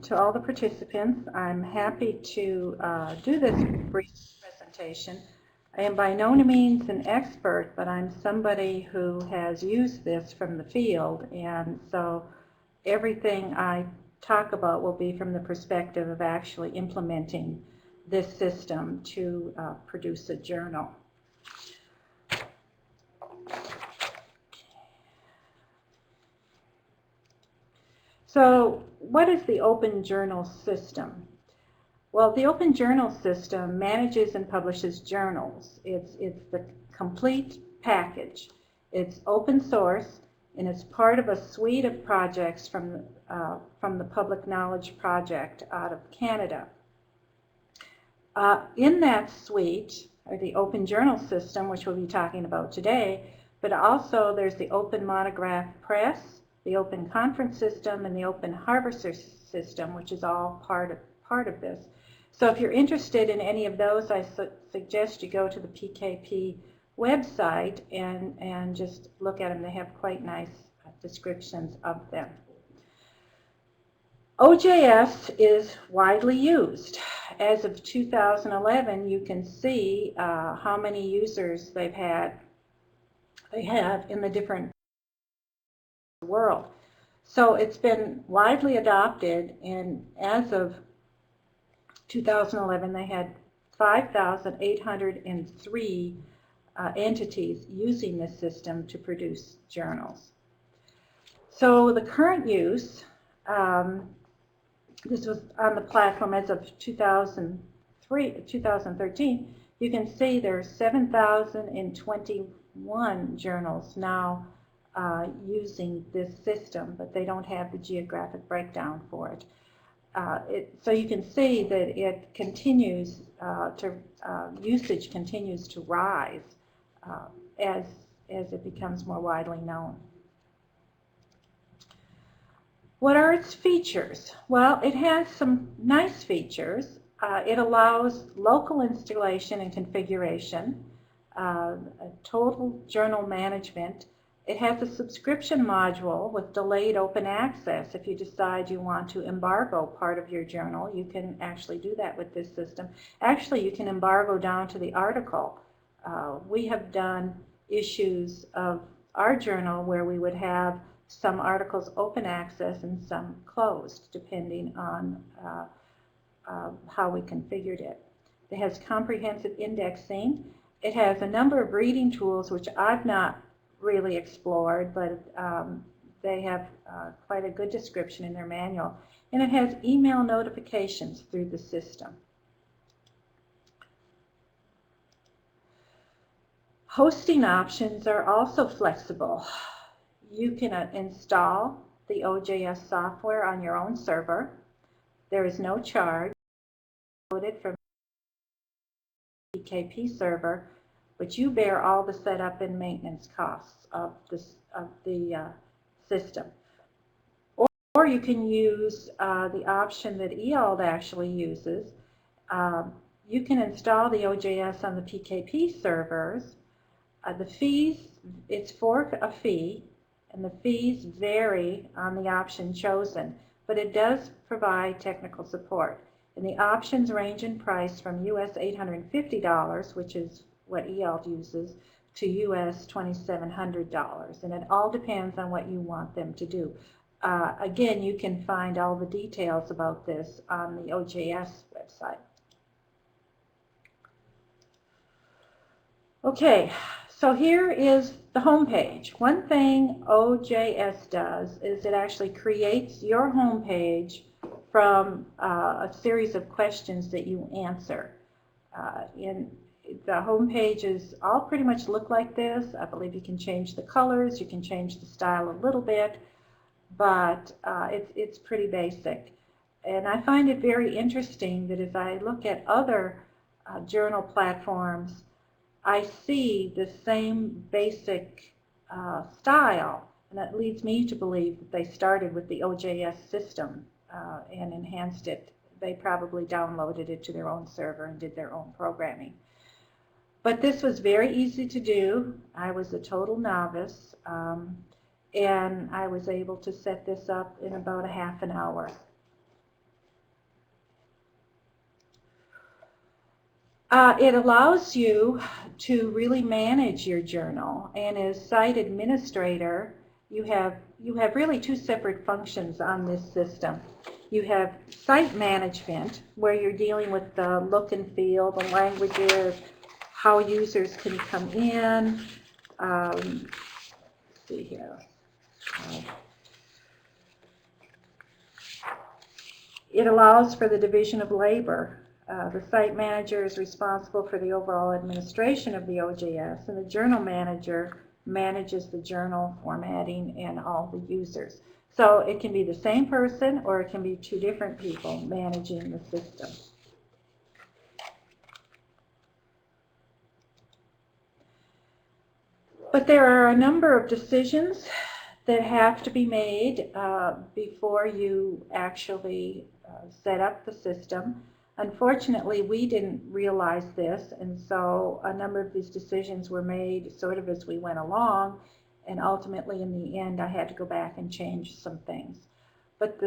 to all the participants. I'm happy to do this brief presentation. I am by no means an expert, but I'm somebody who has used this from the field, and so everything I talk about will be from the perspective of actually implementing this system to produce a journal. So what is the Open Journal System? Well, the Open Journal System manages and publishes journals. It's the complete package. It's open source, and it's part of a suite of projects from the Public Knowledge Project out of Canada. In that suite are the Open Journal System, which we'll be talking about today, but also there's the Open Monograph Press, the Open Conference System, and the Open Harvester System, which is all part of this. So if you're interested in any of those, I suggest you go to the PKP website and just look at them. They have quite nice descriptions of them. OJS is widely used. As of 2011, you can see how many users they have in the different world. So it's been widely adopted, and as of 2011, they had 5,803 entities using this system to produce journals. So the current use, this was on the platform as of 2013, you can see there are 7,021 journals now using this system, but they don't have the geographic breakdown for it. So you can see that it continues usage continues to rise as it becomes more widely known. What are its features? Well, it has some nice features. It allows local installation and configuration, total journal management. It has a subscription module with delayed open access. If you decide you want to embargo part of your journal, you can actually do that with this system. Actually, you can embargo down to the article. We have done issues of our journal where we would have some articles open access and some closed, depending on how we configured it. It has comprehensive indexing. It has a number of reading tools, which I've not really explored, but they have quite a good description in their manual. And it has email notifications through the system. Hosting options are also flexible. You can install the OJS software on your own server. There is no charge. Loaded from the PKP server, but you bear all the setup and maintenance costs of the system. Or you can use the option that AIALD actually uses. You can install the OJS on the PKP servers. The fees, it's for a fee, and the fees vary on the option chosen, but it does provide technical support. And the options range in price from US $850, which is what AIALD uses, to US $2,700, and it all depends on what you want them to do. Again, you can find all the details about this on the OJS website. Okay, so here is the home page. One thing OJS does is it actually creates your home page from a series of questions that you answer. The home pages all pretty much look like this. I believe you can change the colors, you can change the style a little bit, but it's pretty basic. And I find it very interesting that as I look at other journal platforms, I see the same basic style, and that leads me to believe that they started with the OJS system and enhanced it. They probably downloaded it to their own server and did their own programming. But this was very easy to do. I was a total novice, and I was able to set this up in about a half an hour. It allows you to really manage your journal, and as site administrator, you have really two separate functions on this system. You have site management, where you're dealing with the look and feel, the languages, how users can come in. Let's see here. It allows for the division of labor. The site manager is responsible for the overall administration of the OJS, and the journal manager manages the journal formatting and all the users. So it can be the same person, or it can be two different people managing the system. But there are a number of decisions that have to be made before you actually set up the system. Unfortunately, we didn't realize this, and so a number of these decisions were made sort of as we went along, and ultimately in the end I had to go back and change some things. But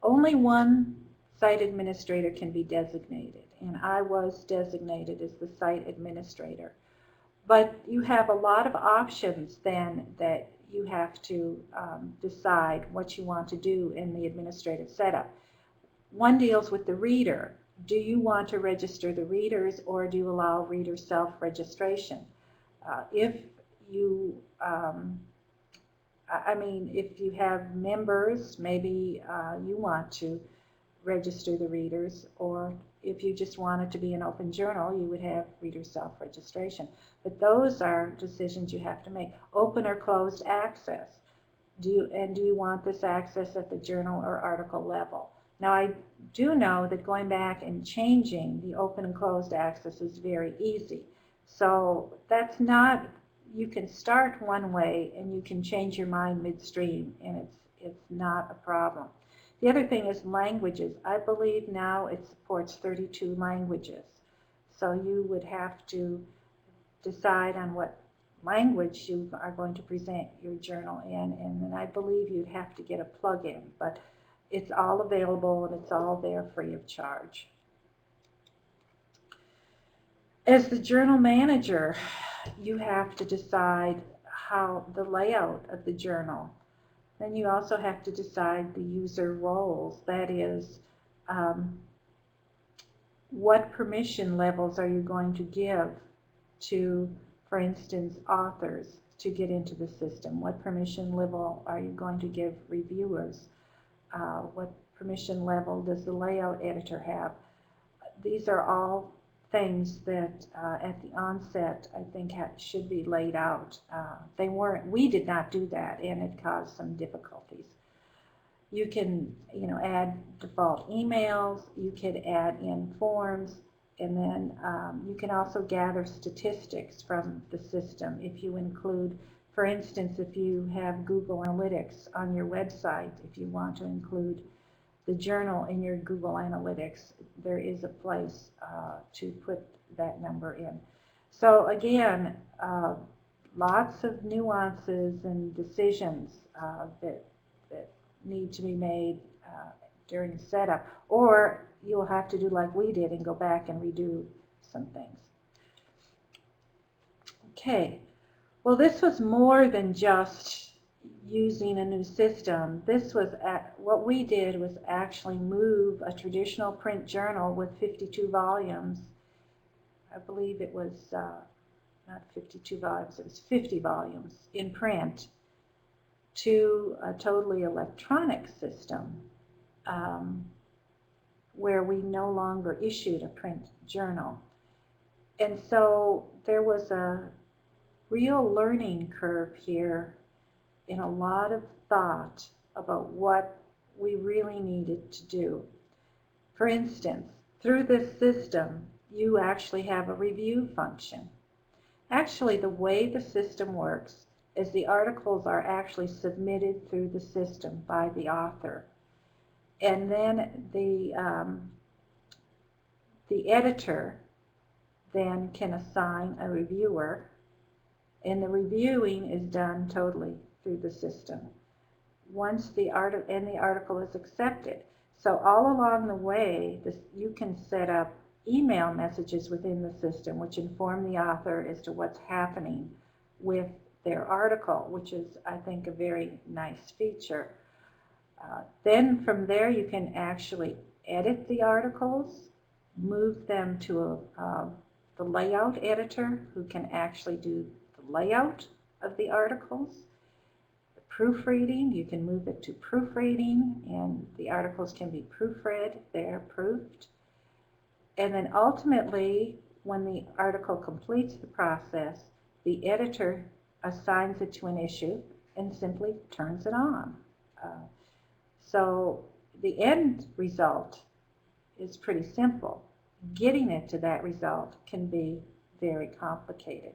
only one site administrator can be designated, and I was designated as the site administrator. But you have a lot of options then that you have to decide what you want to do in the administrative setup. One deals with the reader. Do you want to register the readers, or do you allow reader self-registration? If you have members, maybe you want to register the readers, or if you just want it to be an open journal, you would have reader self-registration. But those are decisions you have to make. Open or closed access. Do you want this access at the journal or article level? Now, I do know that going back and changing the open and closed access is very easy. So that's not, you can start one way and you can change your mind midstream, and it's not a problem. The other thing is languages. I believe now it supports 32 languages. So you would have to decide on what language you are going to present your journal in, and then I believe you'd have to get a plug-in, but it's all available and it's all there free of charge. As the journal manager, you have to decide how the layout of the journal. Then you also have to decide the user roles. That is, what permission levels are you going to give to, for instance, authors to get into the system? What permission level are you going to give reviewers? What permission level does the layout editor have? These are all things that at the onset I think should be laid out. They weren't. We did not do that, and it caused some difficulties. You can, add default emails. You could add in forms, and then you can also gather statistics from the system if you include. For instance, if you have Google Analytics on your website, if you want to include the journal in your Google Analytics, there is a place to put that number in. So again, lots of nuances and decisions that need to be made during setup, or you'll have to do like we did and go back and redo some things. Okay. Well, this was more than just using a new system. This was what we did was actually move a traditional print journal with 52 volumes. I believe it was not 52 volumes, it was 50 volumes in print, to a totally electronic system where we no longer issued a print journal. And so there was a real learning curve here, and a lot of thought about what we really needed to do. For instance, through this system, you actually have a review function. Actually, the way the system works is the articles are actually submitted through the system by the author. And then the editor then can assign a reviewer, and the reviewing is done totally through the system once the article is accepted. So all along the way, you can set up email messages within the system which inform the author as to what's happening with their article, which is, I think, a very nice feature. Then from there you can actually edit the articles, move them to the layout editor who can actually do the layout of the articles. The proofreading, you can move it to proofreading and the articles can be proofread, they're proofed. And then ultimately, when the article completes the process, the editor assigns it to an issue and simply turns it on. So the end result is pretty simple. Getting it to that result can be very complicated.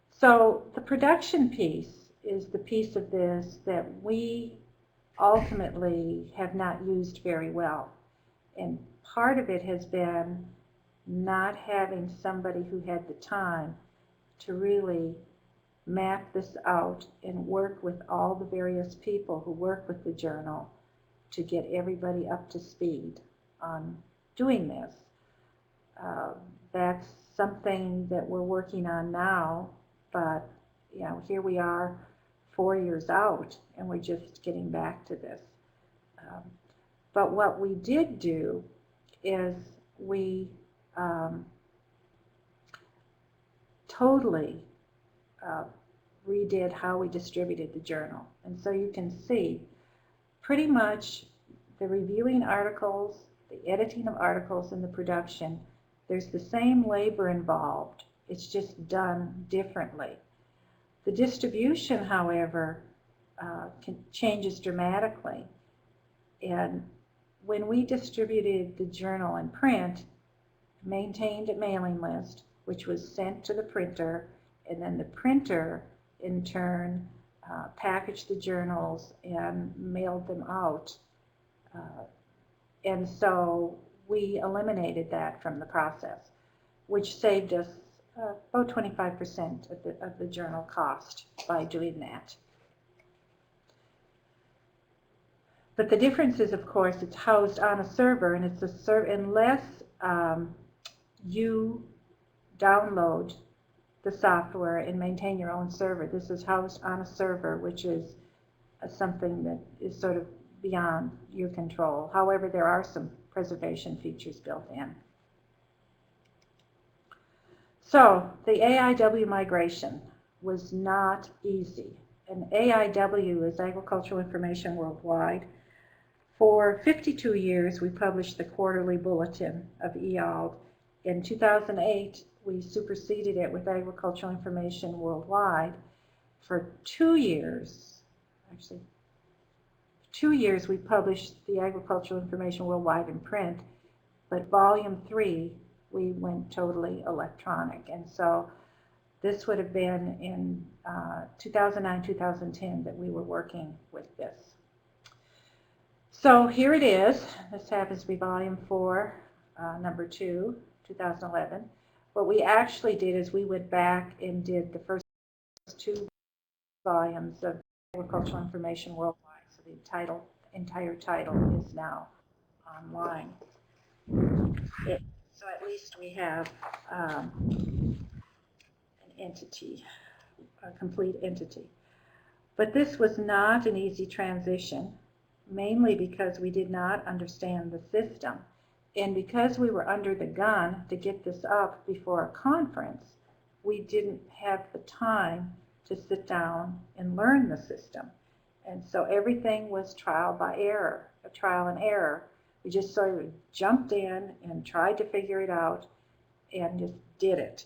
So the production piece is the piece of this that we ultimately have not used very well. And part of it has been not having somebody who had the time to really map this out and work with all the various people who work with the journal to get everybody up to speed on doing this. That's something that we're working on now, but here we are 4 years out and we're just getting back to this. But what we did do is we totally redid how we distributed the journal. And so you can see pretty much the reviewing articles, the editing of articles, and the production, there's the same labor involved. It's just done differently. The distribution, however, changes dramatically. And when we distributed the journal in print, maintained a mailing list, which was sent to the printer, and then the printer, in turn, packaged the journals and mailed them out. And so we eliminated that from the process, which saved us about 25% of the journal cost by doing that. But the difference is, of course, it's housed on a server, and it's a server unless you download the software and maintain your own server. This is housed on a server, which is something that is sort of beyond your control. However, there are some preservation features built in. So the AIW migration was not easy. And AIW is Agricultural Information Worldwide. For 52 years, we published the quarterly bulletin of AIAALD. In 2008, we superseded it with Agricultural Information Worldwide. For 2 years, actually 2 years, we published the Agricultural Information Worldwide in print, but volume 3, we went totally electronic. And so this would have been in 2009, 2010 that we were working with this. So here it is. This happens to be volume 4, number 2, 2011. What we actually did is we went back and did the first 2 volumes of Agricultural Information Worldwide. So the entire title is now online. So at least we have an entity, a complete entity. But this was not an easy transition, mainly because we did not understand the system. And because we were under the gun to get this up before a conference, we didn't have the time to sit down and learn the system. And so everything was trial and error. We just sort of jumped in and tried to figure it out and just did it.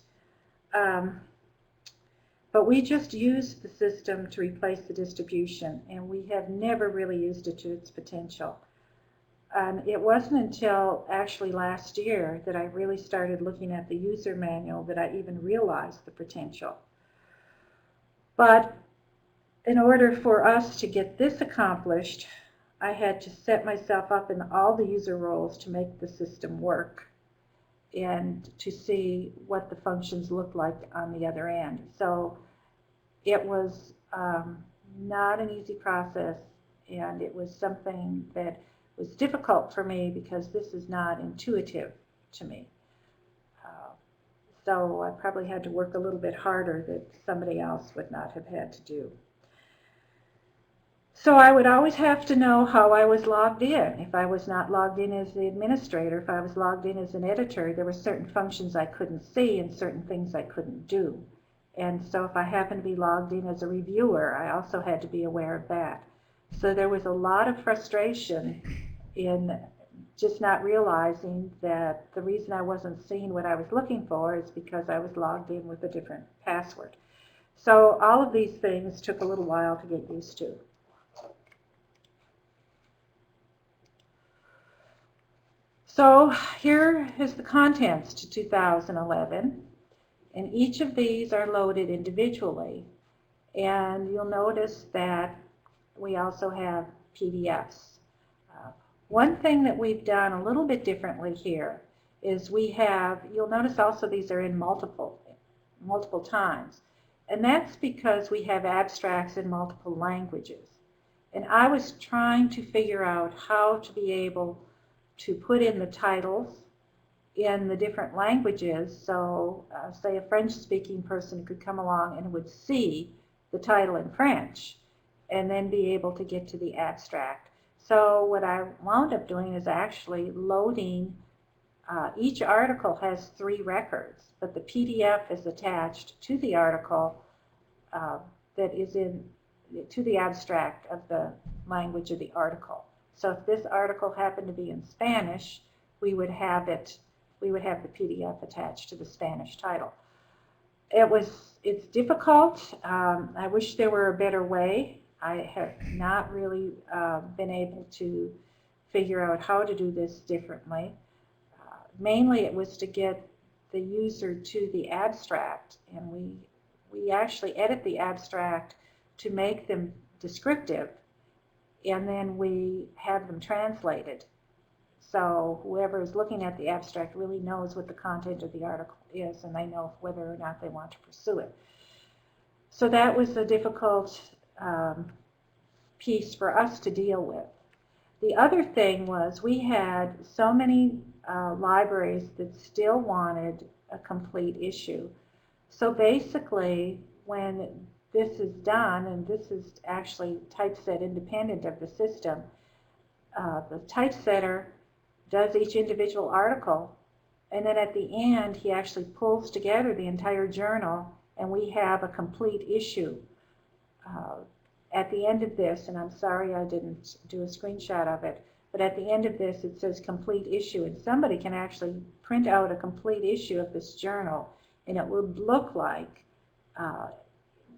But we just used the system to replace the distribution, and we have never really used it to its potential. It wasn't until actually last year that I really started looking at the user manual that I even realized the potential. But in order for us to get this accomplished, I had to set myself up in all the user roles to make the system work and to see what the functions looked like on the other end. So it was not an easy process, and it was something that was difficult for me because this is not intuitive to me. So I probably had to work a little bit harder that somebody else would not have had to do. So I would always have to know how I was logged in. If I was not logged in as the administrator, if I was logged in as an editor, there were certain functions I couldn't see and certain things I couldn't do. And so if I happened to be logged in as a reviewer, I also had to be aware of that. So there was a lot of frustration in just not realizing that the reason I wasn't seeing what I was looking for is because I was logged in with a different password. So all of these things took a little while to get used to. So here is the contents to 2011, and each of these are loaded individually. And you'll notice that we also have PDFs. One thing that we've done a little bit differently here is we have, you'll notice also these are in multiple times. And that's because we have abstracts in multiple languages. And I was trying to figure out how to be able to put in the titles in the different languages. So say a French-speaking person could come along and would see the title in French and then be able to get to the abstract. So what I wound up doing is actually loading, each article has 3 records, but the PDF is attached to the article that is to the abstract of the language of the article. So if this article happened to be in Spanish, we would have the PDF attached to the Spanish title. It's difficult. I wish there were a better way. I have not really been able to figure out how to do this differently. Mainly it was to get the user to the abstract, and we actually edit the abstract to make them descriptive, and then we have them translated. So whoever is looking at the abstract really knows what the content of the article is, and they know whether or not they want to pursue it. So that was a difficult piece for us to deal with. The other thing was we had so many libraries that still wanted a complete issue. So basically, when this is done, and this is actually typeset independent of the system, the typesetter does each individual article, and then at the end he actually pulls together the entire journal, and we have a complete issue. At the end of this, and I'm sorry I didn't do a screenshot of it, but at the end of this it says complete issue, and somebody can actually print out a complete issue of this journal, and it would look like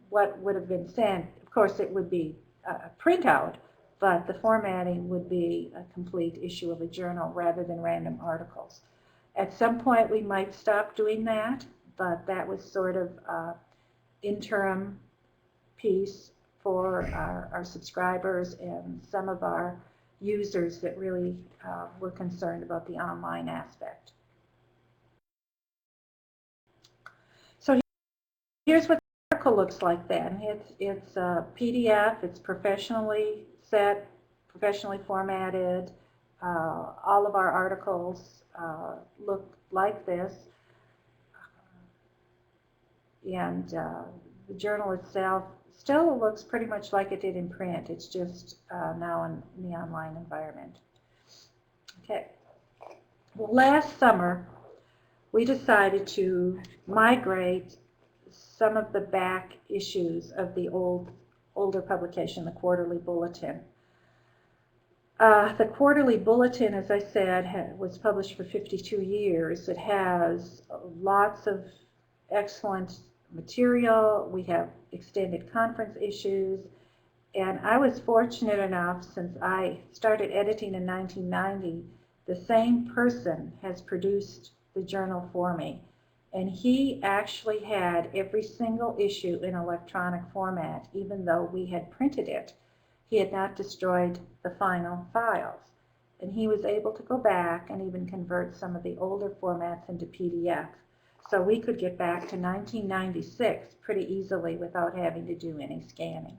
what would have been sent. Of course, it would be a printout, but the formatting would be a complete issue of a journal rather than random articles. At some point we might stop doing that, but that was sort of an interim piece for our subscribers and some of our users that really were concerned about the online aspect. So here's what the article looks like then. It's a PDF, it's professionally set, professionally formatted. All of our articles look like this. And the journal itself still looks pretty much like it did in print. It's just now in the online environment. Okay. Well, last summer, we decided to migrate some of the back issues of the older publication, the Quarterly Bulletin. The Quarterly Bulletin, as I said, was published for 52 years. It has lots of excellent material. We have extended conference issues, and I was fortunate enough, since I started editing in 1990, the same person has produced the journal for me, and he actually had every single issue in electronic format, even though we had printed it. He had not destroyed the final files, and he was able to go back and even convert some of the older formats into PDF. So we could get back to 1996 pretty easily without having to do any scanning.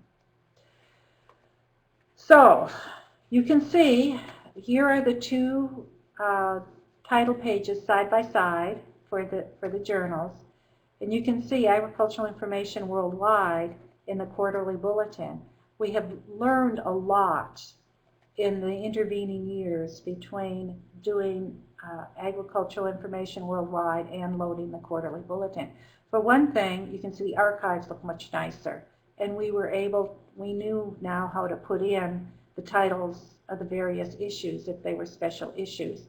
So you can see here are the two title pages side by side for the journals. And you can see Agricultural Information Worldwide in the quarterly bulletin. We have learned a lot in the intervening years between doing Agricultural Information Worldwide and loading the quarterly bulletin. For one thing, you can see the archives look much nicer, and we knew now how to put in the titles of the various issues if they were special issues.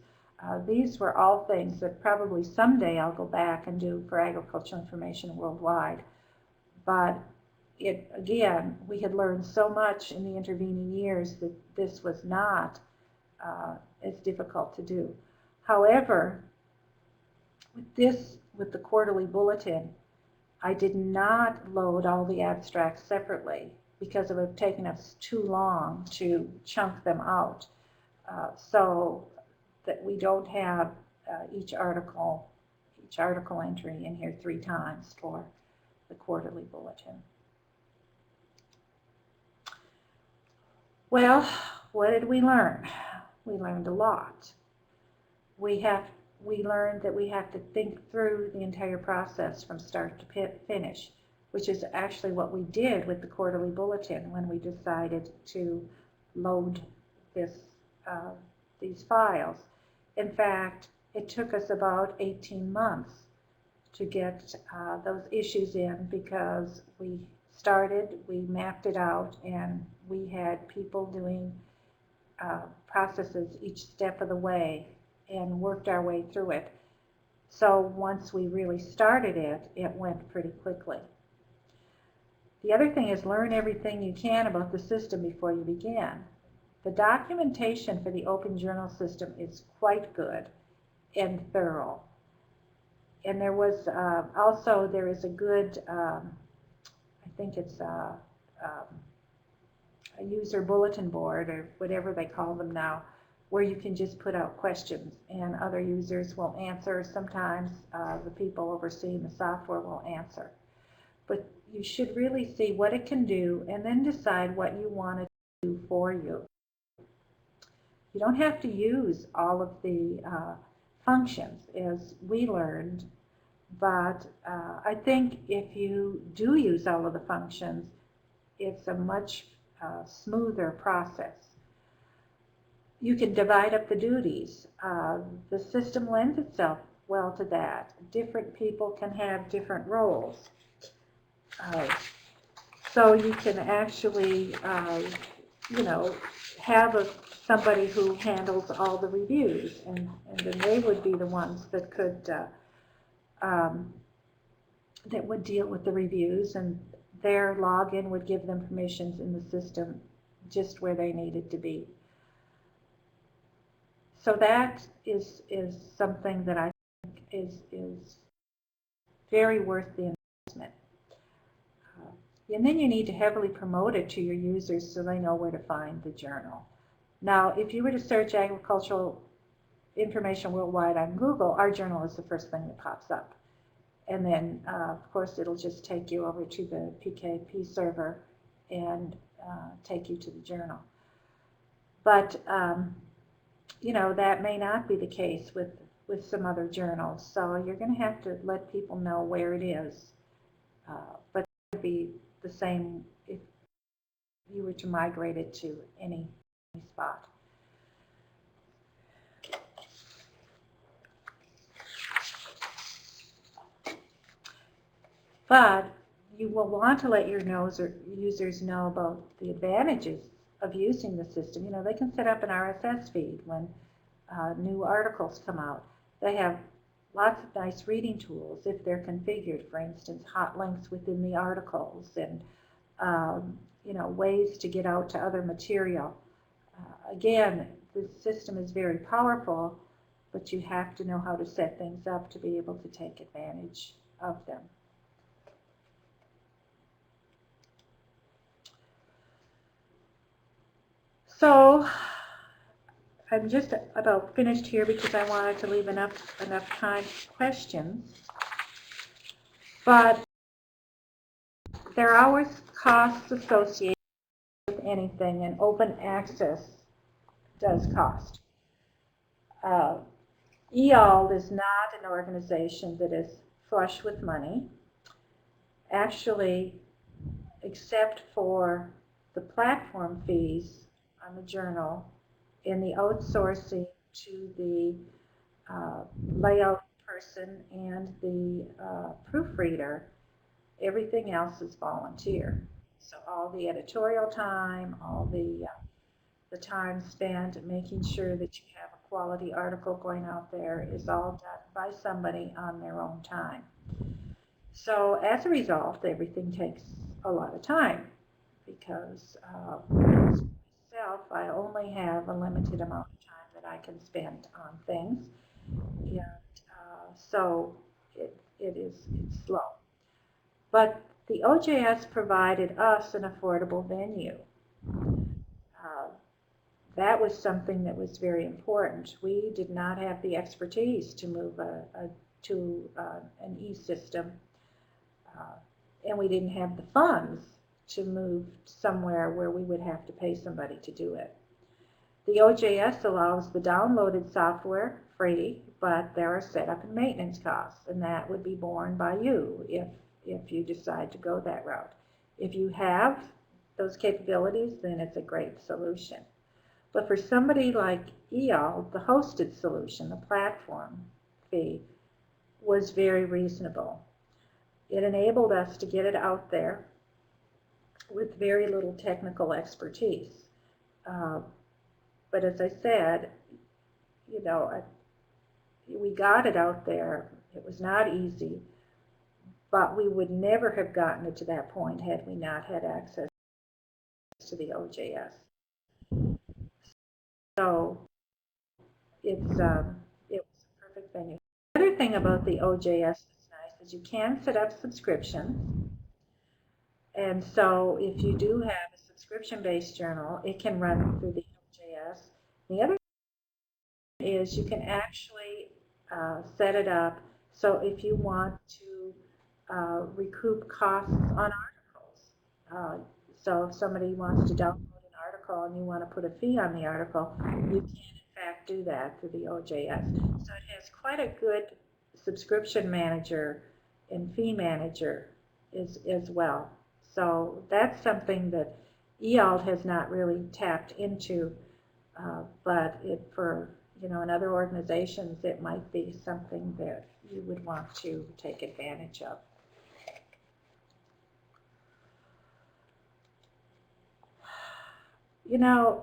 These were all things that probably someday I'll go back and do for Agricultural Information Worldwide. But again, we had learned so much in the intervening years that this was not as difficult to do. However, with the quarterly bulletin, I did not load all the abstracts separately because it would have taken us too long to chunk them out. So that we don't have each article entry in here 3 times for the quarterly bulletin. Well, what did we learn? We learned a lot. We learned that we have to think through the entire process from start to finish, which is actually what we did with the quarterly bulletin when we decided to load these files. In fact, it took us about 18 months to get those issues in because we mapped it out, and we had people doing processes each step of the way and worked our way through it. So once we really started it, it went pretty quickly. The other thing is learn everything you can about the system before you begin. The documentation for the Open Journal system is quite good and thorough. And there was there is a good, I think it's a user bulletin board or whatever they call them now, where you can just put out questions and other users will answer. Sometimes the people overseeing the software will answer. But you should really see what it can do and then decide what you want it to do for you. You don't have to use all of the functions as we learned, but I think if you do use all of the functions, it's a much smoother process. You can divide up the duties. The system lends itself well to that. Different people can have different roles. So you can actually, have somebody who handles all the reviews, and then they would be the ones that could that would deal with the reviews, and their login would give them permissions in the system just where they needed to be. So that is something that I think is very worth the investment. And then you need to heavily promote it to your users so they know where to find the journal. Now, if you were to search Agricultural Information Worldwide on Google, our journal is the first thing that pops up. And then, of course, it'll just take you over to the PKP server and take you to the journal. But, that may not be the case with some other journals. So you're going to have to let people know where it is. But it would be the same if you were to migrate it to any spot. But you will want to let your users know about the advantages of using the system. They can set up an RSS feed when new articles come out. They have lots of nice reading tools if they're configured. For instance, hot links within the articles and ways to get out to other material. Again, the system is very powerful, but you have to know how to set things up to be able to take advantage of them. So I'm just about finished here because I wanted to leave enough time for questions. But there are always costs associated with anything, and open access does cost. AIALD is not an organization that is flush with money. Actually, except for the platform fees on the journal and the outsourcing to the layout person and the proofreader, everything else is volunteer. So all the editorial time, all the time spent making sure that you have a quality article going out there is all done by somebody on their own time. So as a result, everything takes a lot of time because myself, I only have a limited amount of time that I can spend on things, and so it's slow. But the OJS provided us an affordable venue. That was something that was very important. We did not have the expertise to move to an e-system, and we didn't have the funds to move somewhere where we would have to pay somebody to do it. The OJS allows the downloaded software free, but there are setup and maintenance costs, and that would be borne by you if you decide to go that route. If you have those capabilities, then it's a great solution. But for somebody like AIALD, the hosted solution, the platform fee, was very reasonable. It enabled us to get it out there with very little technical expertise. But as I said, we got it out there. It was not easy, but we would never have gotten it to that point had we not had access to the OJS. So it was a perfect venue. The other thing about the OJS that's nice is you can set up subscriptions. And so if you do have a subscription-based journal, it can run through the OJS. The other thing is you can actually set it up so if you want to recoup costs on articles. So if somebody wants to download an article and you want to put a fee on the article, you can in fact do that through the OJS. So it has quite a good subscription manager and fee manager as well. So that's something that AIALD has not really tapped into, but for in other organizations it might be something that you would want to take advantage of.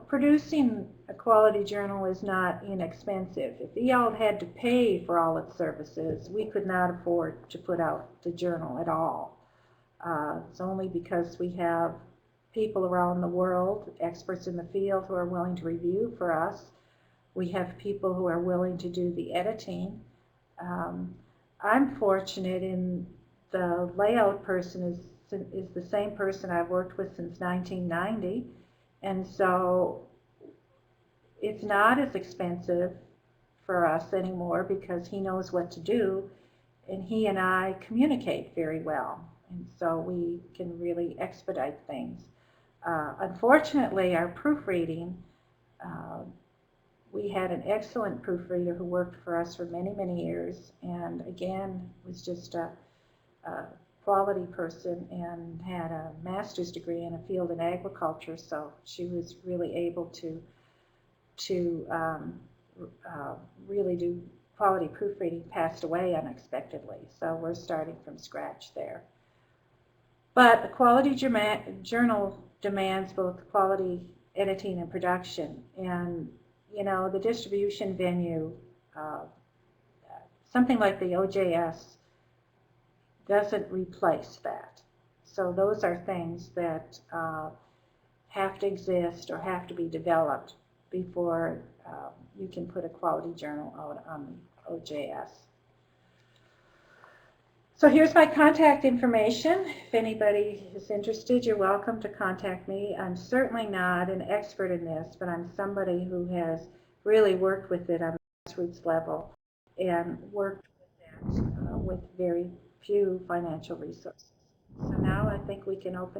Producing a quality journal is not inexpensive. If AIALD had to pay for all its services, we could not afford to put out the journal at all. It's only because we have people around the world, experts in the field, who are willing to review for us. We have people who are willing to do the editing. I'm fortunate in the layout person is the same person I've worked with since 1990, and so it's not as expensive for us anymore because he knows what to do, and he and I communicate very well. And so we can really expedite things. Unfortunately, our proofreading, we had an excellent proofreader who worked for us for many, many years, and again, was just a quality person and had a master's degree in a field in agriculture, so she was really able to really do quality proofreading, passed away unexpectedly, so we're starting from scratch there. But a quality journal demands both quality editing and production, and the distribution venue, something like the OJS, doesn't replace that. So those are things that have to exist or have to be developed before you can put a quality journal out on the OJS. So here's my contact information. If anybody is interested, you're welcome to contact me. I'm certainly not an expert in this, but I'm somebody who has really worked with it on the grassroots level and worked with it with very few financial resources. So now I think we can open